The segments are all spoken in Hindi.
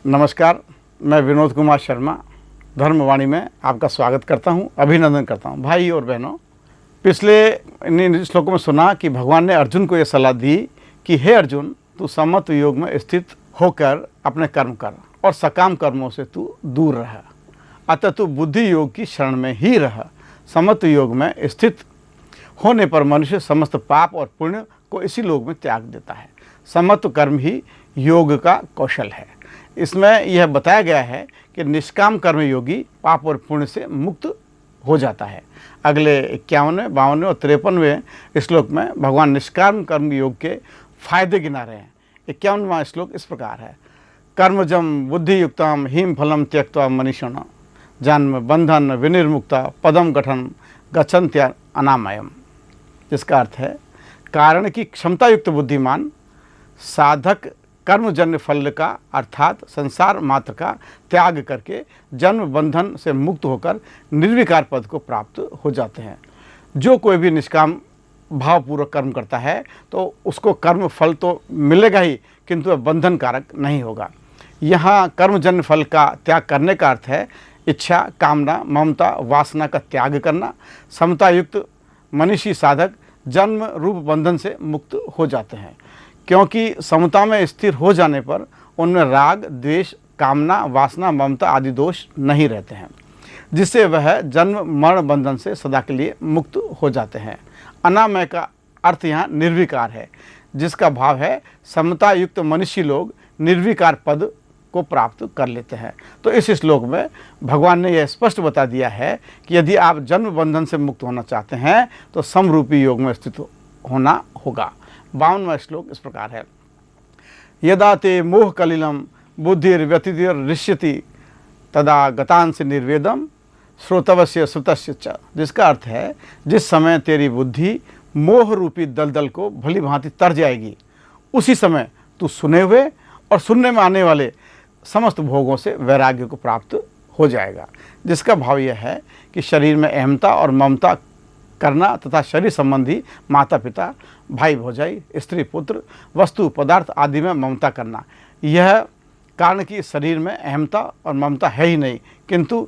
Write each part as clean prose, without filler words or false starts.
नमस्कार, मैं विनोद कुमार शर्मा धर्मवाणी में आपका स्वागत करता हूं, अभिनंदन करता हूं। भाई और बहनों, पिछले इन श्लोकों में सुना कि भगवान ने अर्जुन को यह सलाह दी कि हे अर्जुन, तू समत्व योग में स्थित होकर अपने कर्म कर और सकाम कर्मों से तू दूर रह। अतः तू बुद्धि योग की शरण में ही रह। समत्व योग में स्थित होने पर मनुष्य समस्त पाप और पुण्य को इसी लोक में त्याग देता है। समत्व कर्म ही योग का कौशल है। इसमें यह बताया गया है कि निष्काम कर्म योगी पाप और पुण्य से मुक्त हो जाता है। अगले 51वें, 52वें और 53वें श्लोक में भगवान निष्काम कर्म योग के फायदे गिना रहे हैं। 51वां श्लोक इस प्रकार है। कर्मजम बुद्धि युक्तम हिम फलम त्यक्त्वा मनीषिण जन्म बंधन विनिर्मुक्ता पदम गठन गच्छन्त्य अनामयम। जिसका अर्थ है, कारण की क्षमता युक्त बुद्धिमान साधक कर्मजन्य फल का अर्थात संसार मात्र का त्याग करके जन्म बंधन से मुक्त होकर निर्विकार पद को प्राप्त हो जाते हैं। जो कोई भी निष्काम भावपूर्वक कर्म करता है तो उसको कर्म फल तो मिलेगा ही, किंतु वह बंधन कारक नहीं होगा। यहाँ कर्मजन्य फल का त्याग करने का अर्थ है इच्छा, कामना, ममता, वासना का त्याग करना। समता युक्त मनीषी साधक जन्म रूप बंधन से मुक्त हो जाते हैं, क्योंकि समता में स्थिर हो जाने पर उनमें राग, द्वेष, कामना, वासना, ममता आदि दोष नहीं रहते हैं, जिससे वह जन्म मरण बंधन से सदा के लिए मुक्त हो जाते हैं। अनामय का अर्थ यहाँ निर्विकार है, जिसका भाव है समता युक्त मनुष्य लोग निर्विकार पद को प्राप्त कर लेते हैं। तो इस श्लोक में भगवान ने यह स्पष्ट बता दिया है कि यदि आप जन्म बंधन से मुक्त होना चाहते हैं तो समरूपी योग में स्थित होना होगा। 52वां श्लोक इस प्रकार है। यदा ते मोह कलिलम बुद्धिर व्यतिरिष्यति तदा गतांश निर्वेदम श्रोतवस्य श्रुतस्य च। जिसका अर्थ है, जिस समय तेरी बुद्धि मोह रूपी दलदल को भली भांति तर जाएगी, उसी समय तू सुने हुए और सुनने में आने वाले समस्त भोगों से वैराग्य को प्राप्त हो जाएगा। जिसका भाव यह है कि शरीर में अहमता और ममता करना तथा शरीर संबंधी माता पिता, भाई भौजाई, स्त्री पुत्र, वस्तु पदार्थ आदि में ममता करना, यह कारण कि शरीर में अहमता और ममता है ही नहीं, किंतु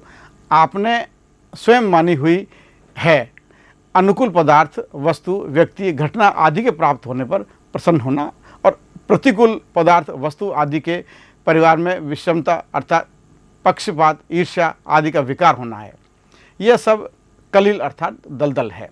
आपने स्वयं मानी हुई है। अनुकूल पदार्थ, वस्तु, व्यक्ति, घटना आदि के प्राप्त होने पर प्रसन्न होना और प्रतिकूल पदार्थ, वस्तु आदि के परिवार में विषमता अर्थात पक्षपात, ईर्ष्या आदि का विकार होना है। यह सब कलिल अर्थात दलदल है।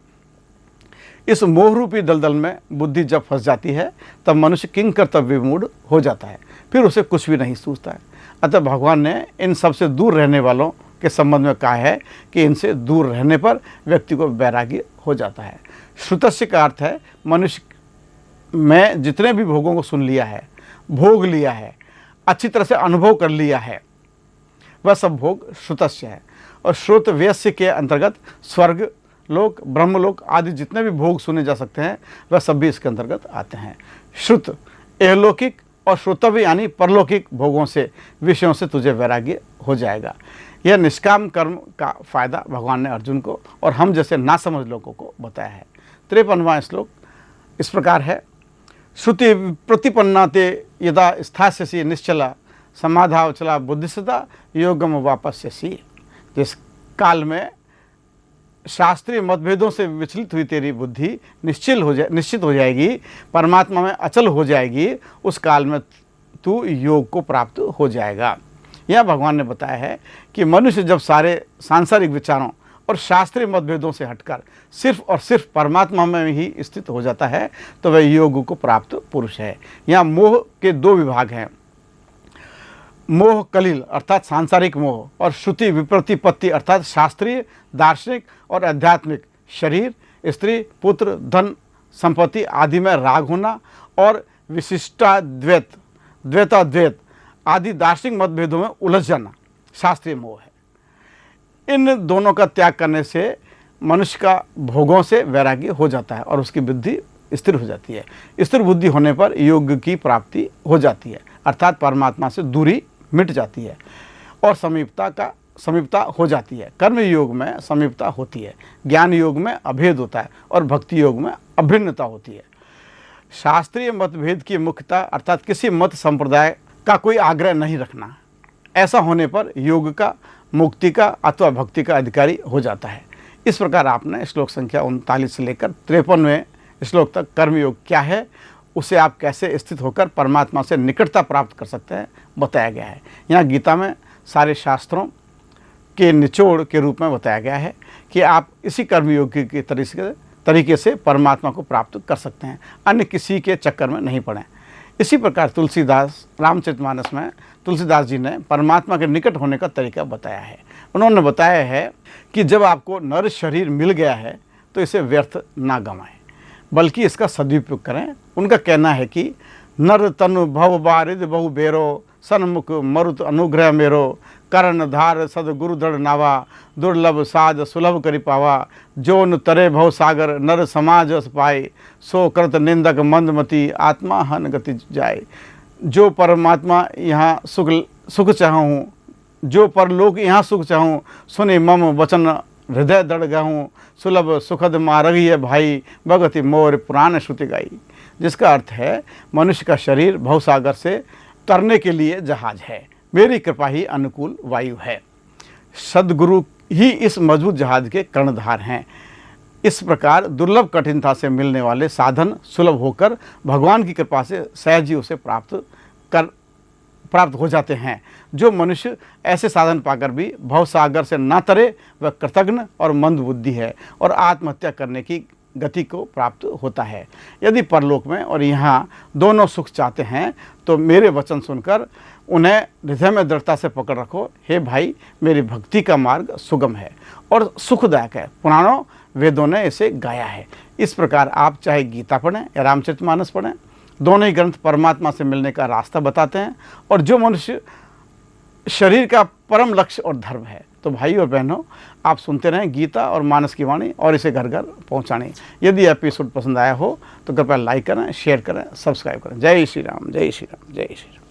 इस मोहरूपी दलदल में बुद्धि जब फंस जाती है तब मनुष्य किंग कर्तव्य मूड हो जाता है, फिर उसे कुछ भी नहीं सूझता है। अतः भगवान ने इन सबसे दूर रहने वालों के संबंध में कहा है कि इनसे दूर रहने पर व्यक्ति को वैराग्य हो जाता है। श्रुतस्य का अर्थ है मनुष्य में जितने भी भोगों को सुन लिया है, भोग लिया है, अच्छी तरह से अनुभव कर लिया है, वह सब भोग श्रुतस्य है। और श्रोत व्यस्य के अंतर्गत स्वर्ग लोक, ब्रह्मलोक आदि जितने भी भोग सुने जा सकते हैं वह सब भी इसके अंतर्गत आते हैं। श्रुत एहलौकिक और श्रोतव्य यानी परलौकिक भोगों से, विषयों से तुझे वैराग्य हो जाएगा। यह निष्काम कर्म का फायदा भगवान ने अर्जुन को और हम जैसे नासमझ लोगों को बताया है। 53वां श्लोक इस प्रकार है। श्रुति प्रतिपन्ना ते यदा स्थास्यसि निश्चला समाधावचला बुद्धिसदा योगम वापस्यसि। जिस काल में शास्त्रीय मतभेदों से विचलित हुई तेरी बुद्धि निश्चित हो जाएगी, परमात्मा में अचल हो जाएगी, उस काल में तू योग को प्राप्त हो जाएगा। यह भगवान ने बताया है कि मनुष्य जब सारे सांसारिक विचारों और शास्त्रीय मतभेदों से हटकर सिर्फ और सिर्फ परमात्मा में ही स्थित हो जाता है तो वह योग को प्राप्त पुरुष है। यहाँ मोह के दो विभाग हैं, मोह कलिल अर्थात सांसारिक मोह और श्रुति विप्रतिपत्ति अर्थात शास्त्रीय, दार्शनिक और आध्यात्मिक, शरीर, स्त्री, पुत्र, धन, संपत्ति आदि में राग होना और विशिष्टाद्वैत, द्वैताद्वैत आदि दार्शनिक मतभेदों में उलझ जाना शास्त्रीय मोह है। इन दोनों का त्याग करने से मनुष्य का भोगों से वैराग्य हो जाता है और उसकी बुद्धि स्थिर हो जाती है। स्थिर बुद्धि होने पर योग की प्राप्ति हो जाती है, अर्थात परमात्मा से दूरी मिट जाती है और समीपता हो जाती है। कर्म योग में समीपता होती है, ज्ञान योग में अभेद होता है और भक्ति योग में अभिन्नता होती है। शास्त्रीय मतभेद की मुख्यता अर्थात किसी मत संप्रदाय का कोई आग्रह नहीं रखना, ऐसा होने पर योग का, मुक्ति का अथवा भक्ति का अधिकारी हो जाता है। इस प्रकार आपने श्लोक संख्या 39 से लेकर 53वें श्लोक तक कर्मयोग क्या है, उसे आप कैसे स्थित होकर परमात्मा से निकटता प्राप्त कर सकते हैं बताया गया है। यहाँ गीता में सारे शास्त्रों के निचोड़ के रूप में बताया गया है कि आप इसी कर्मयोग के तरीके से परमात्मा को प्राप्त कर सकते हैं, अन्य किसी के चक्कर में नहीं पड़े। इसी प्रकार तुलसीदास रामचरितमानस में तुलसीदास जी ने परमात्मा के निकट होने का तरीका बताया है। उन्होंने बताया है कि जब आपको नर शरीर मिल गया है तो इसे व्यर्थ ना गंवाएं, बल्कि इसका सदुपयोग करें। उनका कहना है कि नर तनु भव बारिद बहु बेरो, सन्मुख मरुत अनुग्रह मेरो, करण धार सदगुरु दृढ़ नावा, दुर्लभ साध सुलभ करि पावा, जो न तरे भव सागर नर समाज पाए, सो कृत निंदक मंदमती आत्मा हन गति जाए। जो परमात्मा यहाँ सुख चाहूँ, जो परलोक यहाँ सुख चाहूँ, सुने मम वचन हृदय दृढ़ गहूँ, सुलभ सुखद मारगी है भाई, भगति मोर पुराण श्रुति गाई। जिसका अर्थ है मनुष्य का शरीर भवसागर से तरने के लिए जहाज है, मेरी कृपा ही अनुकूल वायु है। सद्गुरु ही इस मजबूत जहाज के कर्णधार हैं। इस प्रकार दुर्लभ कठिनता से मिलने वाले साधन सुलभ होकर भगवान की कृपा से सहज ही उसे प्राप्त हो जाते हैं। जो मनुष्य ऐसे साधन पाकर भी भवसागर से ना तरे वह कृतघ्न और मंद बुद्धि है और आत्महत्या करने की गति को प्राप्त होता है। यदि परलोक में और यहाँ दोनों सुख चाहते हैं तो मेरे वचन सुनकर उन्हें हृदय में दृढ़ता से पकड़ रखो। हे भाई, मेरी भक्ति का मार्ग सुगम है और सुखदायक है, पुराणों वेदों ने इसे गाया है। इस प्रकार आप चाहे गीता पढ़ें या रामचरितमानस पढ़ें, दोनों ही ग्रंथ परमात्मा से मिलने का रास्ता बताते हैं। और जो मनुष्य शरीर का परम लक्ष्य और धर्म है, तो भाई और बहनों, आप सुनते रहें गीता और मानस की वाणी और इसे घर घर पहुंचाने। यदि एपिसोड पसंद आया हो तो कृपया लाइक करें, शेयर करें, सब्सक्राइब करें। जय श्री राम, जय श्री राम, जय श्री राम।